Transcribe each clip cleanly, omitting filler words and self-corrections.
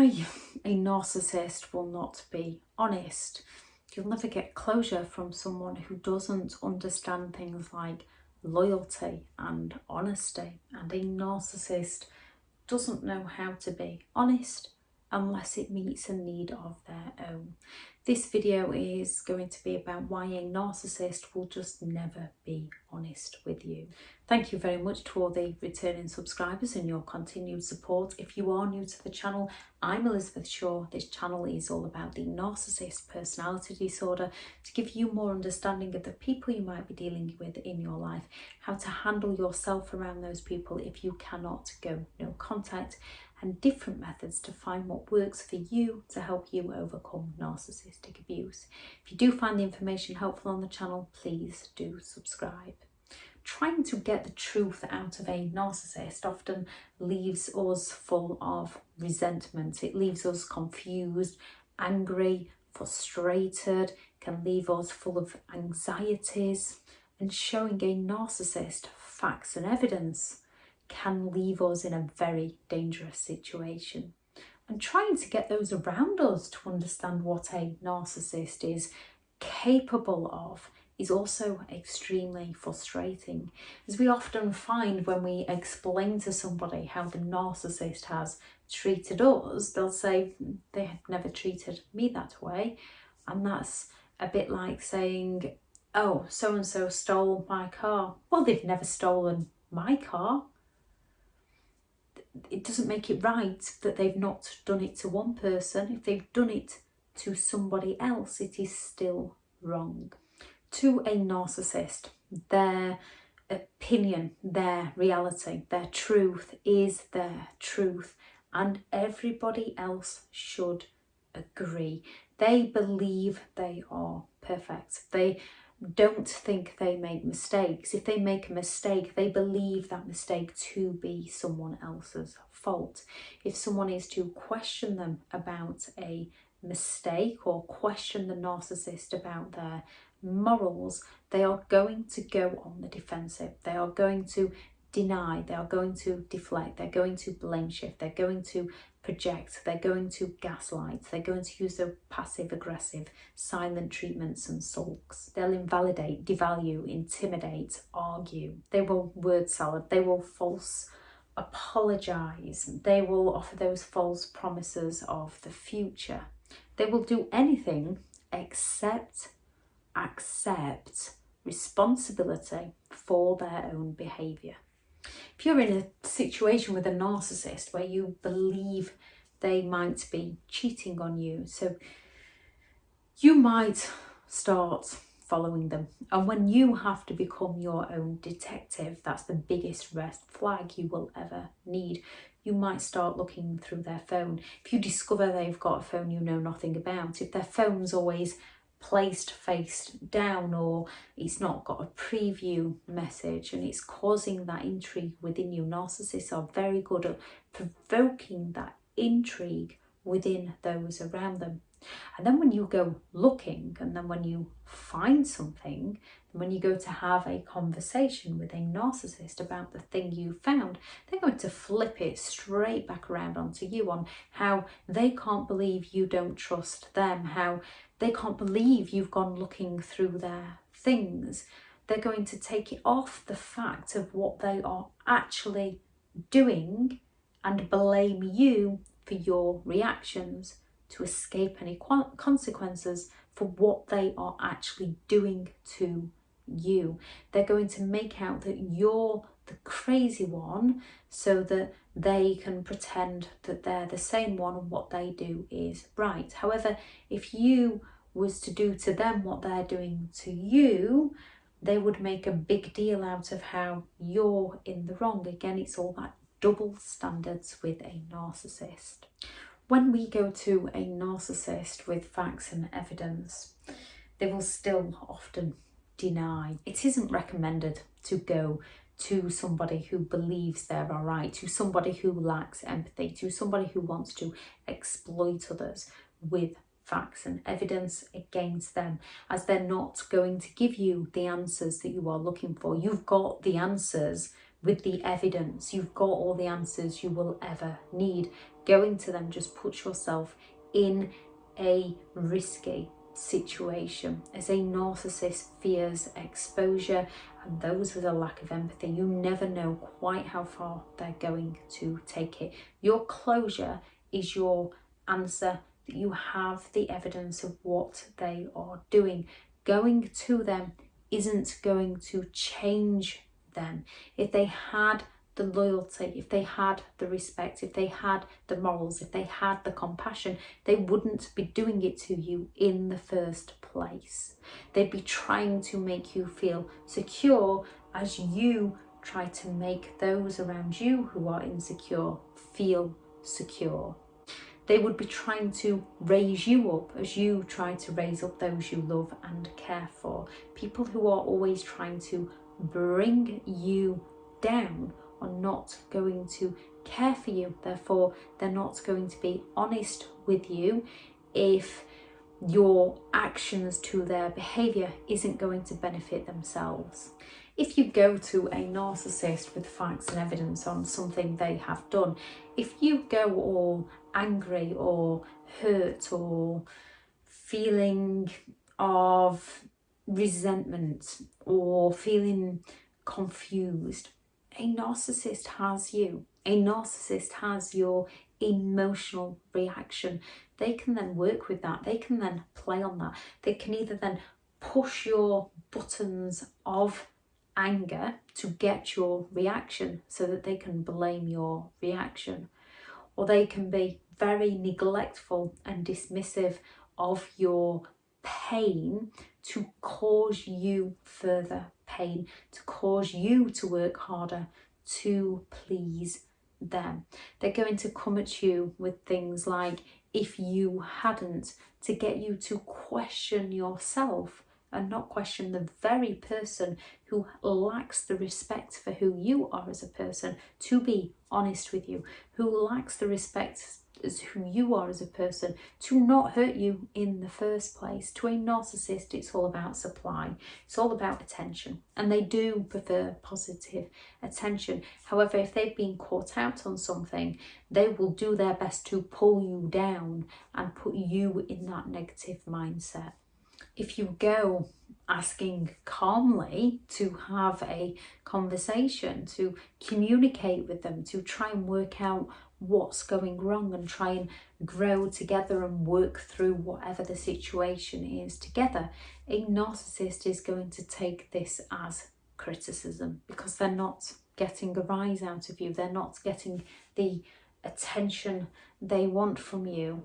why a narcissist will not be honest. You'll never get closure from someone who doesn't understand things like loyalty and honesty. And a narcissist doesn't know how to be honest unless it meets a need of their own. This video is going to be about why a narcissist will just never be honest with you. Thank you very much to all the returning subscribers and your continued support. If you are new to the channel, I'm Elizabeth Shaw. This channel is all about the narcissist personality disorder, to give you more understanding of the people you might be dealing with in your life, how to handle yourself around those people if you cannot go no contact, and different methods to find what works for you to help you overcome narcissistic abuse. If you do find the information helpful on the channel, please do subscribe. Trying to get the truth out of a narcissist often leaves us full of resentment. It leaves us confused, angry, frustrated, can leave us full of anxieties, and showing a narcissist facts and evidence can leave us in a very dangerous situation. And trying to get those around us to understand what a narcissist is capable of is also extremely frustrating, as we often find when we explain to somebody how the narcissist has treated us, they'll say they have never treated me that way. And that's a bit like saying, oh, so-and-so stole my car. Well, they've never stolen my car. It doesn't make it right that they've not done it to one person. If they've done it to somebody else, it is still wrong. To a narcissist, their opinion, their reality, their truth is their truth, and everybody else should agree. They believe they are perfect. They don't think they make mistakes. If they make a mistake, they believe that mistake to be someone else's fault. If someone is to question them about a mistake or question the narcissist about their morals, they are going to go on the defensive. They are going to deny, they are going to deflect, they're going to blame shift, they're going to project, they're going to gaslight, they're going to use their passive aggressive silent treatments and sulks. They'll invalidate, devalue, intimidate, argue. They will word salad, they will false apologize, they will offer those false promises of the future. They will do anything except accept responsibility for their own behaviour. If you're in a situation with a narcissist where you believe they might be cheating on you, so you might start following them. And when you have to become your own detective, that's the biggest red flag you will ever need. You might start looking through their phone. If you discover they've got a phone you know nothing about, if their phone's always placed face down, or it's not got a preview message, and it's causing that intrigue within you. Narcissists are very good at provoking that intrigue within those around them. And then when you go looking, and then when you find something, and when you go to have a conversation with a narcissist about the thing you found, they're going to flip it straight back around onto you on how they can't believe you don't trust them, how they can't believe you've gone looking through their things. They're going to take it off the fact of what they are actually doing and blame you for your reactions to escape any consequences for what they are actually doing to you. They're going to make out that you're the crazy one so that they can pretend that they're the sane one and what they do is right. However, if you was to do to them what they're doing to you, they would make a big deal out of how you're in the wrong. Again, it's all that double standards with a narcissist. When we go to a narcissist with facts and evidence, they will still often deny. It isn't recommended to go to somebody who believes they're all right, to somebody who lacks empathy, to somebody who wants to exploit others with facts and evidence against them, as they're not going to give you the answers that you are looking for. You've got the answers with the evidence. You've got all the answers you will ever need. Going to them just puts yourself in a risky situation. As a narcissist fears exposure, and those with a lack of empathy, you never know quite how far they're going to take it. Your closure is your answer, that you have the evidence of what they are doing. Going to them isn't going to change them. If they had the loyalty, if they had the respect, if they had the morals, if they had the compassion, they wouldn't be doing it to you in the first place. They'd be trying to make you feel secure as you try to make those around you who are insecure feel secure. They would be trying to raise you up as you try to raise up those you love and care for. People who are always trying to bring you down are not going to care for you. Therefore, they're not going to be honest with you if your actions to their behaviour isn't going to benefit themselves. If you go to a narcissist with facts and evidence on something they have done, if you go all angry or hurt or feeling of resentment or feeling confused, a narcissist has you. A narcissist has your emotional reaction. They can then work with that. They can then play on that. They can either then push your buttons of anger to get your reaction so that they can blame your reaction, or they can be very neglectful and dismissive of your pain to cause you further pain, to cause you to work harder to please them. They're going to come at you with things like, if you hadn't, to get you to question yourself and not question the very person who lacks the respect for who you are as a person, to be honest with you, who lacks the respect as who you are as a person, to not hurt you in the first place. To a narcissist, it's all about supply. It's all about attention, and they do prefer positive attention. However, if they've been caught out on something, they will do their best to pull you down and put you in that negative mindset. If you go asking calmly to have a conversation, to communicate with them, to try and work out what's going wrong and try and grow together and work through whatever the situation is together, a narcissist is going to take this as criticism, because they're not getting a rise out of you. They're not getting the attention they want from you,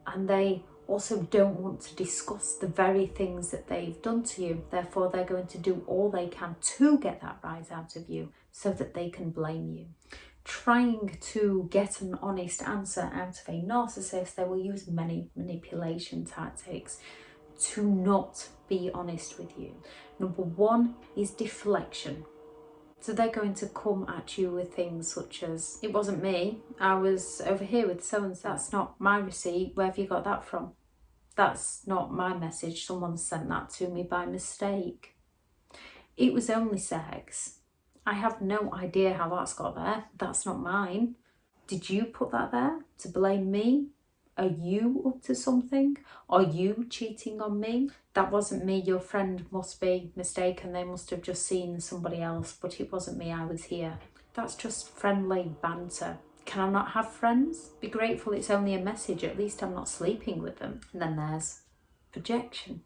and they also don't want to discuss the very things that they've done to you. Therefore, they're going to do all they can to get that rise out of you so that they can blame you. Trying to get an honest answer out of a narcissist, they will use many manipulation tactics to not be honest with you. Number one is deflection. So they're going to come at you with things such as, it wasn't me, I was over here with so-and-so, that's not my receipt, where have you got that from? That's not my message, someone sent that to me by mistake. It was only sex. I have no idea how that's got there, that's not mine. Did you put that there to blame me? Are you up to something? Are you cheating on me? That wasn't me, your friend must be mistaken, they must have just seen somebody else, but it wasn't me, I was here. That's just friendly banter. Can I not have friends? Be grateful it's only a message, at least I'm not sleeping with them. And then there's projection.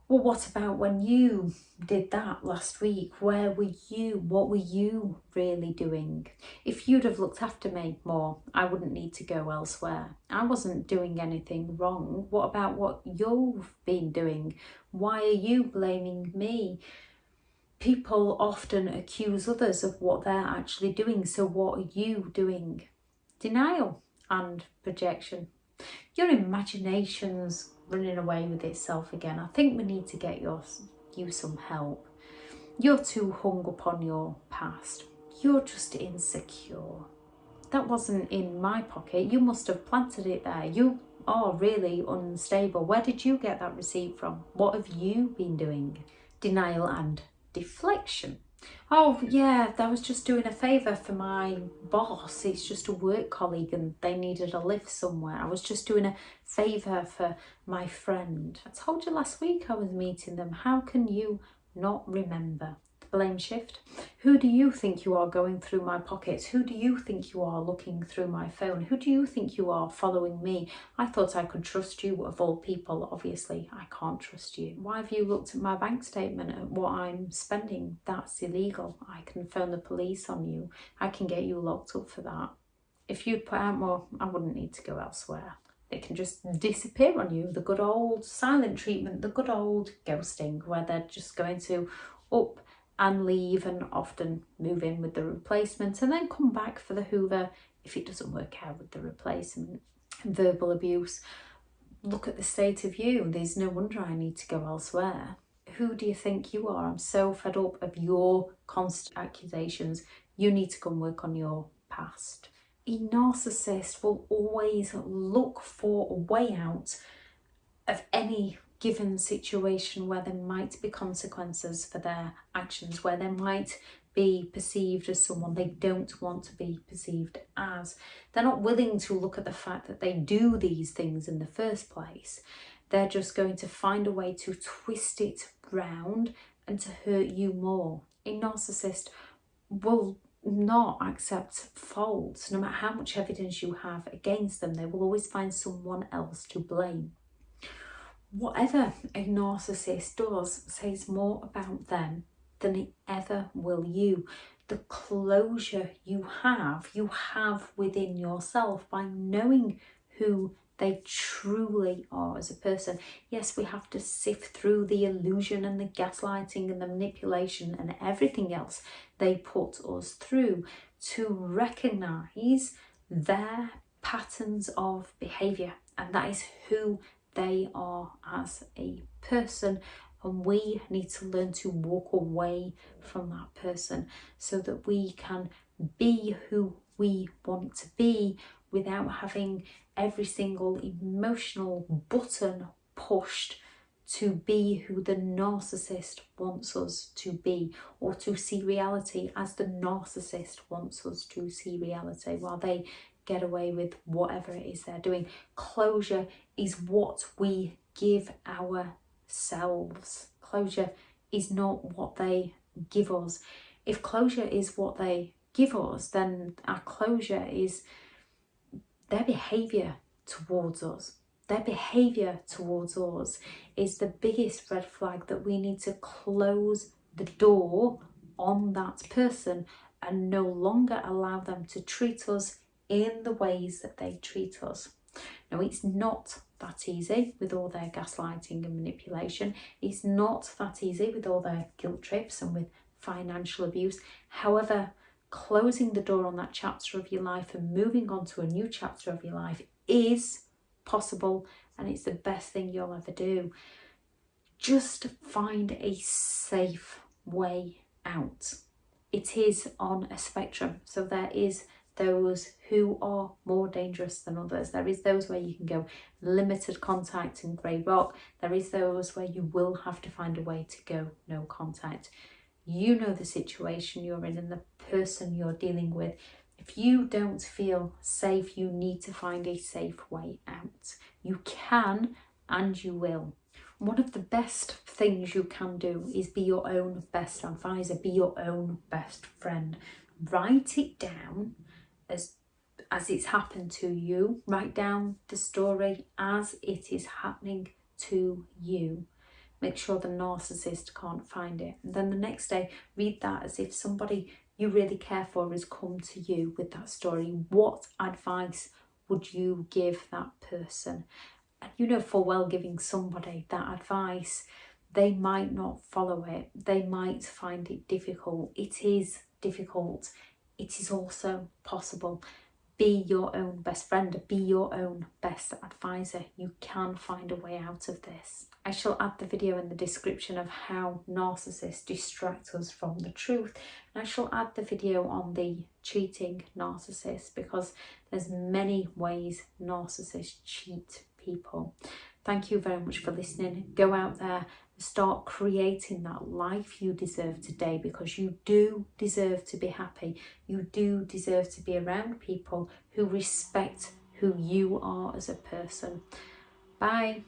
Well, what about when you did that last week? Where were you? What were you really doing? If you'd have looked after me more, I wouldn't need to go elsewhere. I wasn't doing anything wrong. What about what you've been doing? Why are you blaming me? People often accuse others of what they're actually doing, so what are you doing? Denial and projection. Your imagination's running away with itself again. I think we need to get you some help. You're too hung up on your past. You're just insecure. That wasn't in my pocket. You must have planted it there. You are really unstable. Where did you get that receipt from? What have you been doing? Denial and deflection. Oh yeah, I was just doing a favour for my boss. It's just a work colleague and they needed a lift somewhere. I was just doing a favour for my friend. I told you last week I was meeting them. How can you not remember? The blame shift. Who do you think you are going through my pockets? Who do you think you are looking through my phone? Who do you think you are following me? I thought I could trust you of all people. Obviously, I can't trust you. Why have you looked at my bank statement at what I'm spending? That's illegal. I can phone the police on you. I can get you locked up for that. If you'd put out more, I wouldn't need to go elsewhere. They can just disappear on you. The good old silent treatment, the good old ghosting, where they're just going to up and leave and often move in with the replacement and then come back for the hoover if it doesn't work out with the replacement. Verbal abuse. Look at the state of you. There's no wonder I need to go elsewhere. Who do you think you are? I'm so fed up of your constant accusations. You need to go and work on your past. A narcissist will always look for a way out of any given situation where there might be consequences for their actions, where they might be perceived as someone they don't want to be perceived as. They're not willing to look at the fact that they do these things in the first place. They're just going to find a way to twist it round and to hurt you more. A narcissist will not accept faults. No matter how much evidence you have against them, they will always find someone else to blame. Whatever a narcissist does says more about them than it ever will you. The closure you have within yourself by knowing who they truly are as a person. Yes, we have to sift through the illusion and the gaslighting and the manipulation and everything else they put us through to recognise their patterns of behaviour, and that is who they are as a person, and we need to learn to walk away from that person so that we can be who we want to be without having every single emotional button pushed to be who the narcissist wants us to be, or to see reality as the narcissist wants us to see reality, while they get away with whatever it is they're doing. Closure is what we give ourselves. Closure is not what they give us. If closure is what they give us, then our closure is their behaviour towards us. Their behaviour towards us is the biggest red flag that we need to close the door on that person and no longer allow them to treat us in the ways that they treat us. Now, it's not that easy with all their gaslighting and manipulation. It's not that easy with all their guilt trips and with financial abuse. However, closing the door on that chapter of your life and moving on to a new chapter of your life is possible, and it's the best thing you'll ever do. Just find a safe way out. It is on a spectrum, so there is those who are more dangerous than others. There is those where you can go limited contact and grey rock. There is those where you will have to find a way to go no contact. You know the situation you're in and the person you're dealing with. If you don't feel safe, you need to find a safe way out. You can and you will. One of the best things you can do is be your own best advisor, be your own best friend. Write it down as it's happened to you. Write down the story as it is happening to you. Make sure the narcissist can't find it. And then the next day, read that as if somebody you really care for has come to you with that story. What advice would you give that person? And you know full well, giving somebody that advice, they might not follow it. They might find it difficult. It is difficult. It is also possible. Be your own best friend. Be your own best advisor. You can find a way out of this. I shall add the video in the description of how narcissists distract us from the truth. And I shall add the video on the cheating narcissist, because there's many ways narcissists cheat people. Thank you very much for listening. Go out there and start creating that life you deserve today, because you do deserve to be happy. You do deserve to be around people who respect who you are as a person. Bye.